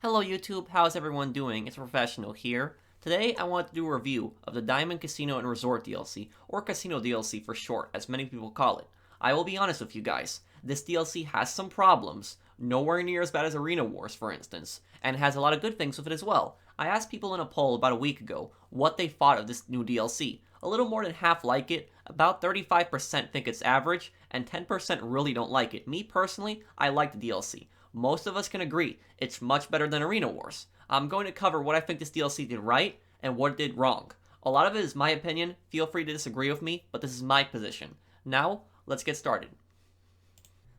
Hello YouTube, how's everyone doing? It's Professional here. Today I want to do a review of the Diamond Casino and Resort DLC, or Casino DLC for short, as many people call it. I will be honest with you guys, this DLC has some problems, nowhere near as bad as Arena Wars for instance, and has a lot of good things with it as well. I asked people in a poll about a week ago what they thought of this new DLC. A little more than half like it, about 35% think it's average, and 10% really don't like it. Me personally, I like the DLC. Most of us can agree it's much better than Arena Wars. I'm going to cover what I think this DLC did right and what it did wrong. A lot of it is my opinion, feel free to disagree with me, but this is my position. Now, let's get started.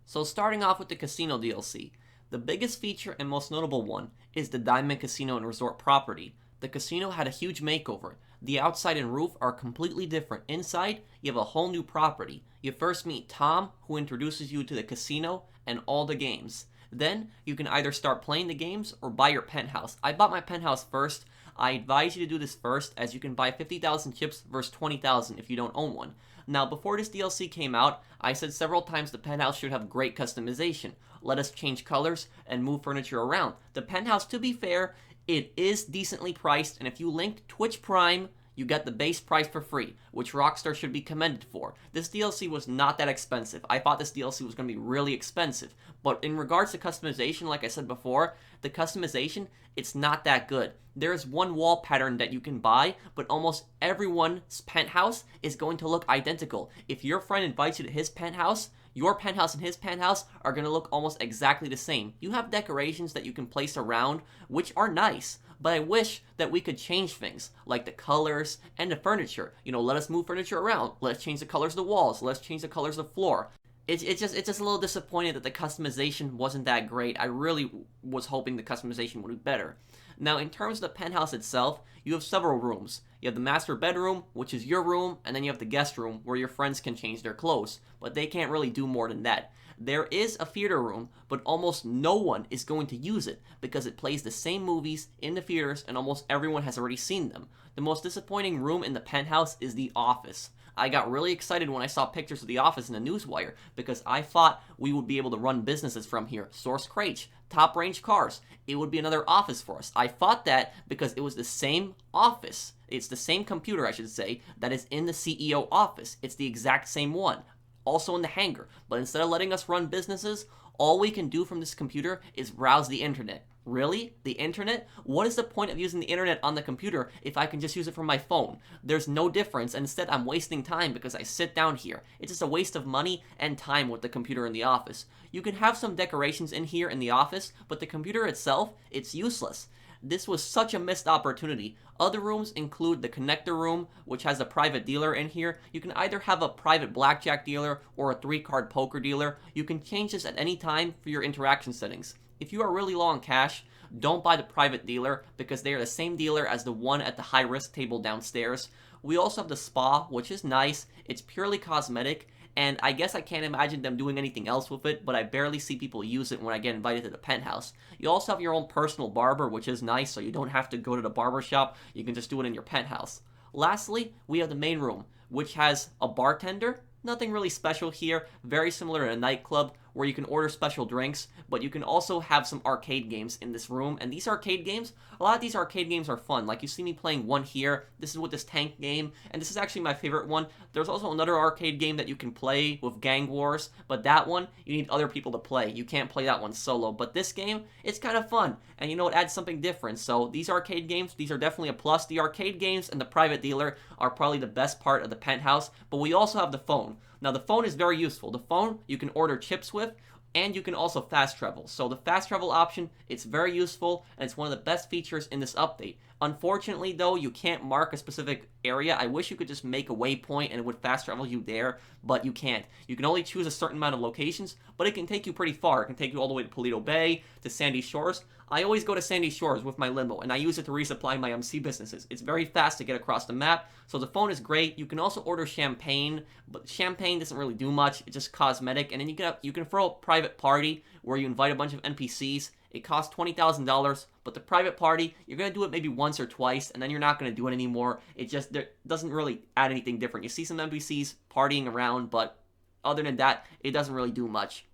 So starting off with the Casino DLC, the biggest feature and most notable one is the Diamond Casino and Resort property. The casino had a huge makeover. The outside and roof are completely different. Inside, you have a whole new property. You first meet Tom, who introduces you to the casino and all the games. Then, you can either start playing the games or buy your penthouse. I bought my penthouse first. I advise you to do this first, as you can buy 50,000 chips versus 20,000 if you don't own one. Now, before this DLC came out, I said several times the penthouse should have great customization. Let us change colors and move furniture around. The penthouse, to be fair, it is decently priced, and if you link Twitch Prime, you get the base price for free, which Rockstar should be commended for. This DLC was not that expensive. I thought this DLC was going to be really expensive. But in regards to customization, like I said before, the customization, it's not that good. There is one wall pattern that you can buy, but almost everyone's penthouse is going to look identical. If your friend invites you to his penthouse, your penthouse and his penthouse are going to look almost exactly the same. You have decorations that you can place around, which are nice, but I wish that we could change things, like the colors and the furniture. Let us move furniture around. Let's change the colors of the walls. Let's change the colors of the floor. It's just a little disappointed that the customization wasn't that great. I really was hoping the customization would be better. Now, in terms of the penthouse itself, you have several rooms. You have the master bedroom, which is your room, and then you have the guest room, where your friends can change their clothes, but they can't really do more than that. There is a theater room, but almost no one is going to use it, because it plays the same movies in the theaters, and almost everyone has already seen them. The most disappointing room in the penthouse is the office. I got really excited when I saw pictures of the office in the newswire, because I thought we would be able to run businesses from here. Source crates, top range cars. It would be another office for us. I thought that because it was the same office. It's the same computer, I should say, that is in the CEO office. It's the exact same one. Also in the hangar. But instead of letting us run businesses, all we can do from this computer is browse the internet. Really? The internet? What is the point of using the internet on the computer if I can just use it from my phone? There's no difference, and instead I'm wasting time because I sit down here. It's just a waste of money and time with the computer in the office. You can have some decorations in here in the office, but the computer itself, it's useless. This was such a missed opportunity. Other rooms include the connector room, which has a private dealer in here. You can either have a private blackjack dealer or a 3-card poker dealer. You can change this at any time for your interaction settings. If you are really low on cash, don't buy the private dealer because they are the same dealer as the one at the high-risk table downstairs. We also have the spa, which is nice. It's purely cosmetic, and I guess I can't imagine them doing anything else with it, but I barely see people use it when I get invited to the penthouse. You also have your own personal barber, which is nice, so you don't have to go to the barber shop. You can just do it in your penthouse. Lastly, we have the main room, which has a bartender. Nothing really special here, very similar to a nightclub where you can order special drinks, but you can also have some arcade games in this room, and these arcade games, a lot of these arcade games are fun. Like you see me playing one here, this is with this tank game, and this is actually my favorite one. There's also another arcade game that you can play with Gang Wars, but that one, you need other people to play. You can't play that one solo, but this game, it's kind of fun, and it adds something different. So these arcade games, these are definitely a plus. The arcade games and the private dealer are probably the best part of the penthouse, but we also have the phone. Now, the phone is very useful. The phone, you can order chips with, and you can also fast travel. So the fast travel option, it's very useful, and it's one of the best features in this update. Unfortunately, though, you can't mark a specific area. I wish you could just make a waypoint and it would fast travel you there, but you can't. You can only choose a certain amount of locations, but it can take you pretty far. It can take you all the way to Paleto Bay, to Sandy Shores. I always go to Sandy Shores with my limo, and I use it to resupply my MC businesses. It's very fast to get across the map, so the phone is great. You can also order champagne, but champagne doesn't really do much. It's just cosmetic, and then you can throw a private party where you invite a bunch of NPCs. It costs $20,000, but the private party, you're going to do it maybe once or twice, and then you're not going to do it anymore. It just doesn't really add anything different. You see some NPCs partying around, but other than that, it doesn't really do much.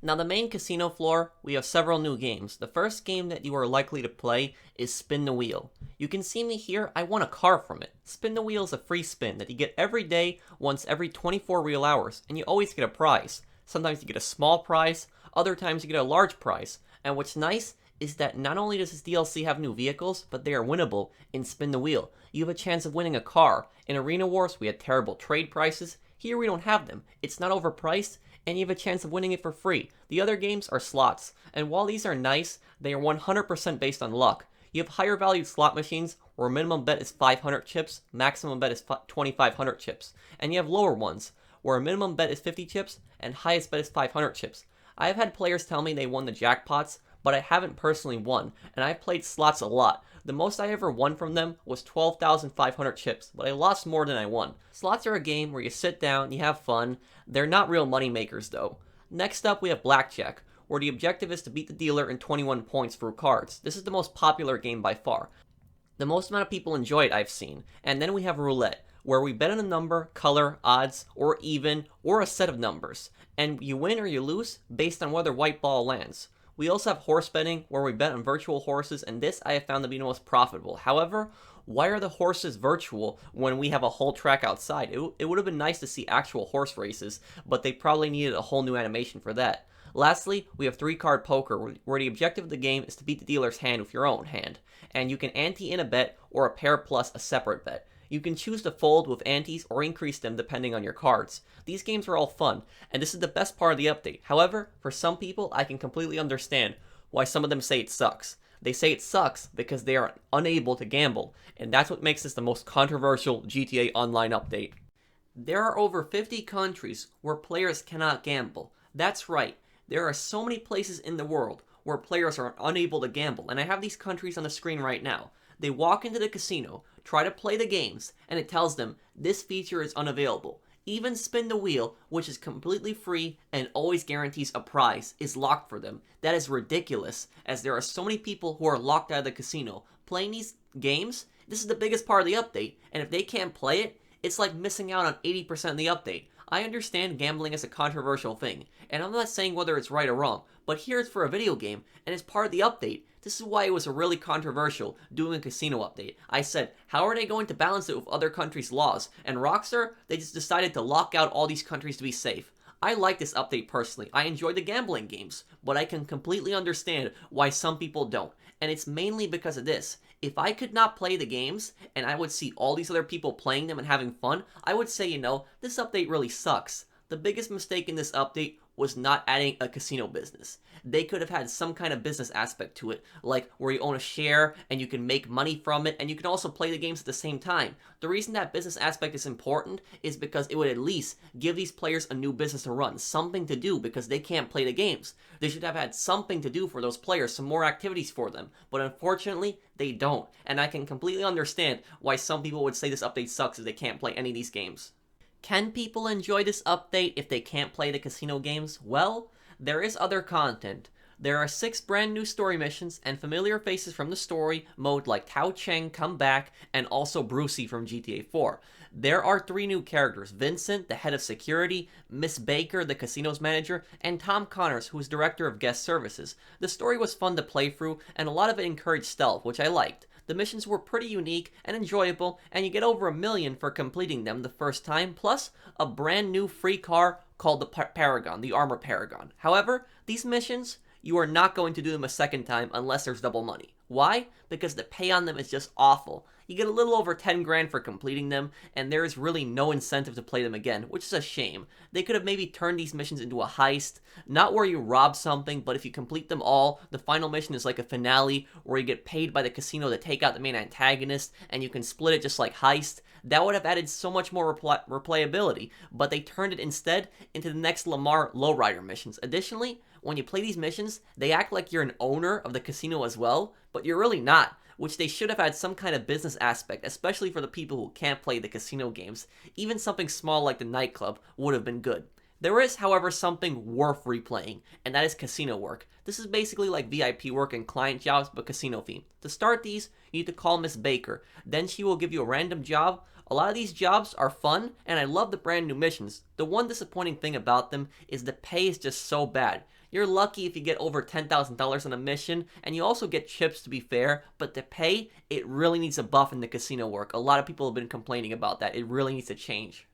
Now, the main casino floor, we have several new games. The first game that you are likely to play is Spin the Wheel. You can see me here, I won a car from it. Spin the Wheel is a free spin that you get every day, once every 24 real hours, and you always get a prize. Sometimes you get a small prize, other times you get a large prize. And what's nice is that not only does this DLC have new vehicles, but they are winnable in Spin the Wheel. You have a chance of winning a car. In Arena Wars, we had terrible trade prices. Here we don't have them. It's not overpriced, and you have a chance of winning it for free. The other games are slots, and while these are nice, they are 100% based on luck. You have higher valued slot machines where minimum bet is 500 chips, maximum bet is 2500 chips, and you have lower ones where a minimum bet is 50 chips and highest bet is 500 chips. I have had players tell me they won the jackpots, but I haven't personally won, and I've played slots a lot. The most I ever won from them was 12,500 chips, but I lost more than I won. Slots are a game where you sit down, you have fun. They're not real money makers though. Next up, we have Blackjack, where the objective is to beat the dealer in 21 points through cards. This is the most popular game by far. The most amount of people enjoy it I've seen. And then we have Roulette, where we bet on a number, color, odds, or even, or a set of numbers. And you win or you lose based on whether white ball lands. We also have horse betting, where we bet on virtual horses, and this I have found to be the most profitable. However, why are the horses virtual when we have a whole track outside? It would have been nice to see actual horse races, but they probably needed a whole new animation for that. Lastly, we have 3-card poker, where the objective of the game is to beat the dealer's hand with your own hand. And you can ante in a bet, or a pair plus a separate bet. You can choose to fold with antes or increase them depending on your cards. These games are all fun, and this is the best part of the update. However, for some people, I can completely understand why some of them say it sucks. They say it sucks because they are unable to gamble, and that's what makes this the most controversial GTA Online update. There are over 50 countries where players cannot gamble. That's right, there are so many places in the world where players are unable to gamble, and I have these countries on the screen right now. They walk into the casino, try to play the games, and it tells them this feature is unavailable. Even Spin the Wheel, which is completely free and always guarantees a prize, is locked for them. That is ridiculous, as there are so many people who are locked out of the casino. Playing these games, this is the biggest part of the update, and if they can't play it, it's like missing out on 80% of the update. I understand gambling is a controversial thing, and I'm not saying whether it's right or wrong, but here it's for a video game, and it's part of the update. This is why it was really controversial doing a casino update. I said, how are they going to balance it with other countries' laws? And Rockstar, they just decided to lock out all these countries to be safe. I like this update personally. I enjoy the gambling games, but I can completely understand why some people don't. And it's mainly because of this. If I could not play the games, and I would see all these other people playing them and having fun, I would say, this update really sucks. The biggest mistake in this update was not adding a casino business. They could have had some kind of business aspect to it, like where you own a share and you can make money from it, and you can also play the games at the same time. The reason that business aspect is important is because it would at least give these players a new business to run, something to do because they can't play the games. They should have had something to do for those players, some more activities for them, but unfortunately, they don't. And I can completely understand why some people would say this update sucks if they can't play any of these games. Can people enjoy this update if they can't play the casino games? Well, there is other content. There are 6 brand new story missions and familiar faces from the story mode like Tao Cheng come back and also Brucey from GTA 4. There are 3 new characters, Vincent, the head of security, Miss Baker, the casino's manager, and Tom Connors, who is director of guest services. The story was fun to play through and a lot of it encouraged stealth, which I liked. The missions were pretty unique and enjoyable, and you get over $1 million for completing them the first time, plus a brand new free car called the Paragon, the Armor Paragon. However, these missions, you are not going to do them a second time unless there's double money. Why? Because the pay on them is just awful. You get a little over 10 grand for completing them, and there is really no incentive to play them again, which is a shame. They could have maybe turned these missions into a heist, not where you rob something, but if you complete them all, the final mission is like a finale where you get paid by the casino to take out the main antagonist, and you can split it just like Heist. That would have added so much more replayability, but they turned it instead into the next Lamar Lowrider missions. Additionally, when you play these missions, they act like you're an owner of the casino as well, but you're really not, which they should have had some kind of business aspect, especially for the people who can't play the casino games. Even something small like the nightclub would have been good. There is, however, something worth replaying, and that is casino work. This is basically like VIP work and client jobs, but casino themed. To start these, you need to call Miss Baker. Then she will give you a random job. A lot of these jobs are fun, and I love the brand new missions. The one disappointing thing about them is the pay is just so bad. You're lucky if you get over $10,000 on a mission, and you also get chips to be fair, but the pay, it really needs a buff in the casino work. A lot of people have been complaining about that. It really needs to change.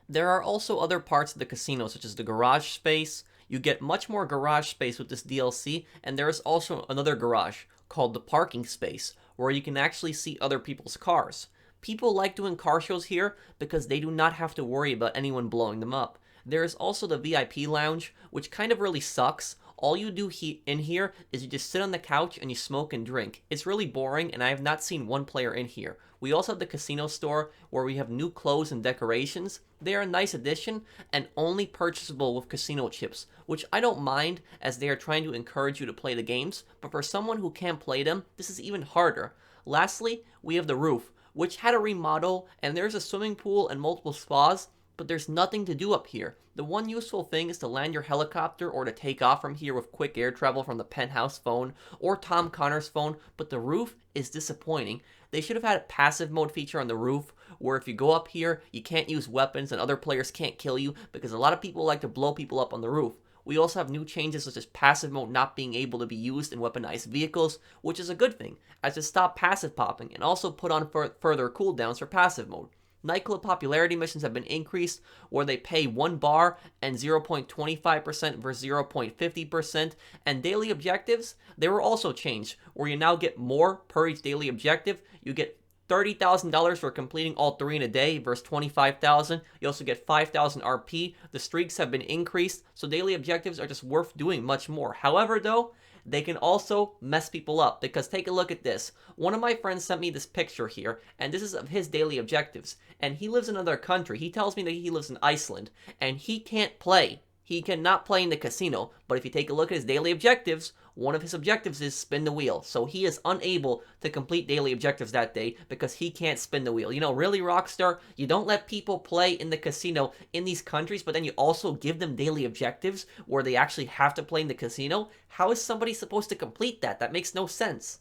There are also other parts of the casino, such as the garage space. You get much more garage space with this DLC, and there is also another garage called the parking space, where you can actually see other people's cars. People like doing car shows here because they do not have to worry about anyone blowing them up. There is also the VIP lounge, which kind of really sucks. All you do in here is you just sit on the couch and you smoke and drink. It's really boring, and I have not seen one player in here. We also have the casino store, where we have new clothes and decorations. They are a nice addition, and only purchasable with casino chips, which I don't mind, as they are trying to encourage you to play the games, but for someone who can't play them, this is even harder. Lastly, we have the roof, which had a remodel, and there's a swimming pool and multiple spas, but there's nothing to do up here. The one useful thing is to land your helicopter or to take off from here with quick air travel from the Penthouse phone or Tom Connor's phone, but the roof is disappointing. They should have had a passive mode feature on the roof, where if you go up here, you can't use weapons and other players can't kill you, because a lot of people like to blow people up on the roof. We also have new changes such as passive mode not being able to be used in weaponized vehicles, which is a good thing, as it stopped passive popping and also put on further cooldowns for passive mode. Nightclub popularity missions have been increased, where they pay 1 bar and 0.25% versus 0.50%, and daily objectives, they were also changed, where you now get more per each daily objective. You get $30,000 for completing all 3 in a day versus $25,000. You also get 5,000 RP. The streaks have been increased, so daily objectives are just worth doing much more. However, though, they can also mess people up, because take a look at this. One of my friends sent me this picture here, and this is of his daily objectives, and he lives in another country. He tells me that he lives in Iceland, and he can't play. He cannot play in the casino, but if you take a look at his daily objectives, one of his objectives is spin the wheel. So he is unable to complete daily objectives that day because he can't spin the wheel. You know, really, Rockstar? You don't let people play in the casino in these countries, but then you also give them daily objectives where they actually have to play in the casino? How is somebody supposed to complete that? That makes no sense.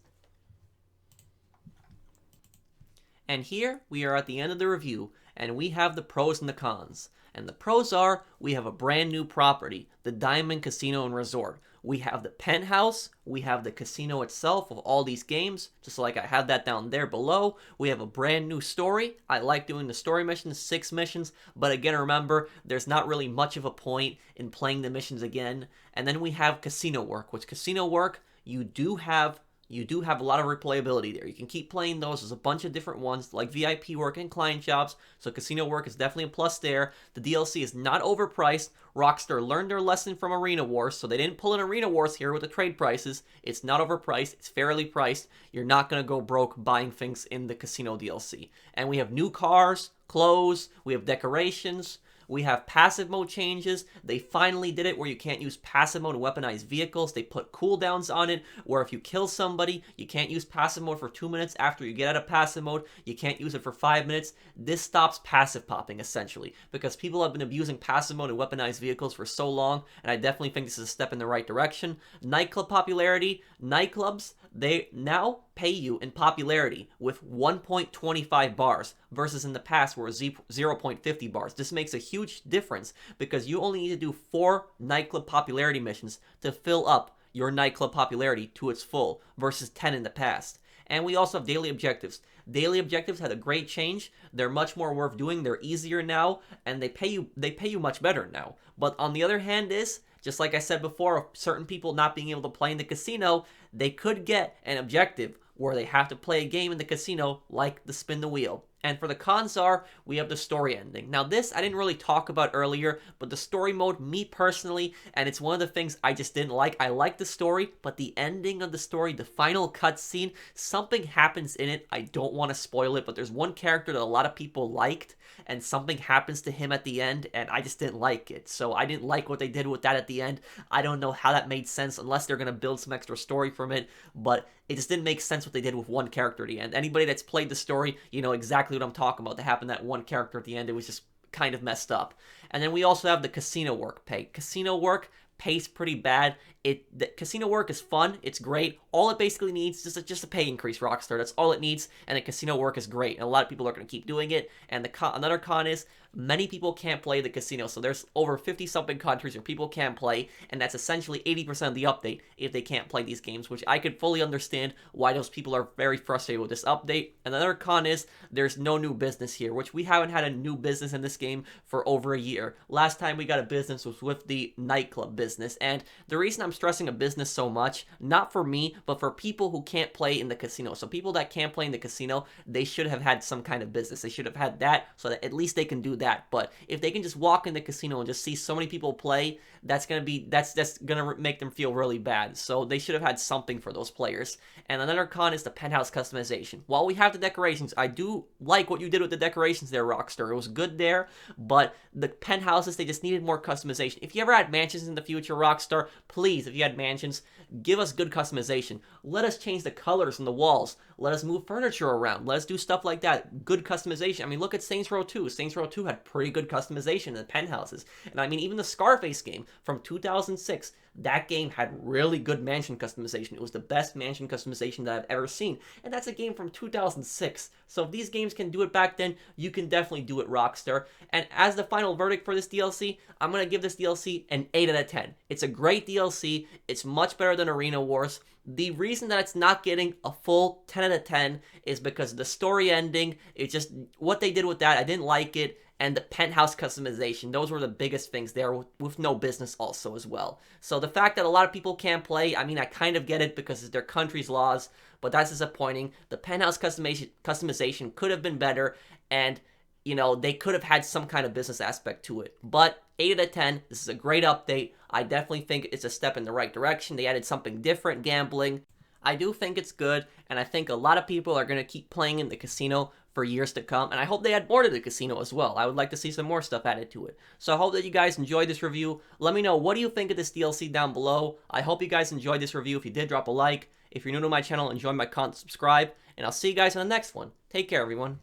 And here we are at the end of the review, and we have the pros and the cons. And the pros are, we have a brand new property, the Diamond Casino and Resort. We have the Penthouse, we have the casino itself of all these games, just like I have that down there below. We have a brand new story. I like doing the story missions, 6 missions, but again, remember, there's not really much of a point in playing the missions again. And then we have casino work, which casino work, you do have a lot of replayability there. You can keep playing those. There's a bunch of different ones, like VIP work and client jobs, so casino work is definitely a plus there. The DLC is not overpriced. Rockstar learned their lesson from Arena Wars, so they didn't pull in Arena Wars here with the trade prices. It's not overpriced. It's fairly priced. You're not going to go broke buying things in the casino DLC. And we have new cars, clothes, we have decorations. We have passive mode changes. They finally did it where you can't use passive mode in weaponized vehicles. They put cooldowns on it, where if you kill somebody, you can't use passive mode for 2 minutes. After you get out of passive mode, you can't use it for 5 minutes. This stops passive popping, essentially, because people have been abusing passive mode in weaponized vehicles for so long, and I definitely think this is a step in the right direction. Nightclub popularity. Nightclubs, they now pay you in popularity with 1.25 bars versus in the past where it was 0.50 bars. This makes a huge difference because you only need to do 4 nightclub popularity missions to fill up your nightclub popularity to its full versus 10 in the past. And we also have daily objectives. Daily objectives had a great change. They're much more worth doing. They're easier now, and they pay you much better now. But on the other hand is, just like I said before, of certain people not being able to play in the casino, they could get an objective where they have to play a game in the casino like the spin the wheel. And for the cons are, we have the story ending. Now this I didn't really talk about earlier, but the story mode, me personally, and it's one of the things I just didn't like. I like the story, but the ending of the story, the final cutscene, something happens in it. I don't want to spoil it, but there's one character that a lot of people liked, and something happens to him at the end, and I just didn't like it. So I didn't like what they did with that at the end. I don't know how that made sense unless they're going to build some extra story from it, but it just didn't make sense what they did with one character at the end. Anybody that's played the story, you know exactly what I'm talking about. That happened to that one character at the end. It was just kind of messed up. And then we also have the casino work pay. Casino work pays pretty bad. The casino work is fun. It's great. All it basically needs is just a pay increase, Rockstar. That's all it needs, and the casino work is great. And a lot of people are going to keep doing it. And another con is many people can't play the casino. So there's over 50-something countries where people can't play, and that's essentially 80% of the update if they can't play these games, which I could fully understand why those people are very frustrated with this update. And another con is there's no new business here, which we haven't had a new business in this game for over a year. Last time we got a business was with the nightclub business, and the reason I'm stressing a business so much, not for me, but for people who can't play in the casino. So people that can't play in the casino, they should have had some kind of business. They should have had that so that at least they can do that. But if they can just walk in the casino and just see so many people play, that's gonna make them feel really bad. So they should have had something for those players. And another con is the penthouse customization. While we have the decorations, I do like what you did with the decorations there, Rockstar. It was good there, but the penthouses, they just needed more customization. If you ever had mansions in the future, Rockstar, please, if you had mansions, give us good customization. Let us change the colors in the walls. Let us move furniture around. Let us do stuff like that. Good customization. I mean, look at Saints Row 2. Saints Row 2 had pretty good customization in the penthouses. And I mean, even the Scarface game from 2006, that game had really good mansion customization. It was the best mansion customization that I've ever seen. And that's a game from 2006. So if these games can do it back then, you can definitely do it, Rockstar. And as the final verdict for this DLC, I'm going to give this DLC an 8 out of 10. It's a great DLC. It's much better than Arena Wars. The reason that it's not getting a full 10 out of 10 is because the story ending, it's just what they did with that, I didn't like it. And the penthouse customization, those were the biggest things there, with no business also as well. So the fact that a lot of people can't play, I mean, I kind of get it because it's their country's laws, but that's disappointing. The penthouse customization could have been better, and, you know, they could have had some kind of business aspect to it. But 8 out of 10, this is a great update. I definitely think it's a step in the right direction. They added something different, gambling. I do think it's good, and I think a lot of people are going to keep playing in the casino for years to come, and I hope they add more to the casino as well. I would like to see some more stuff added to it. So I hope that you guys enjoyed this review. Let me know, what do you think of this DLC down below? I hope you guys enjoyed this review. If you did, drop a like. If you're new to my channel, enjoy my content, subscribe, and I'll see you guys in the next one. Take care, everyone.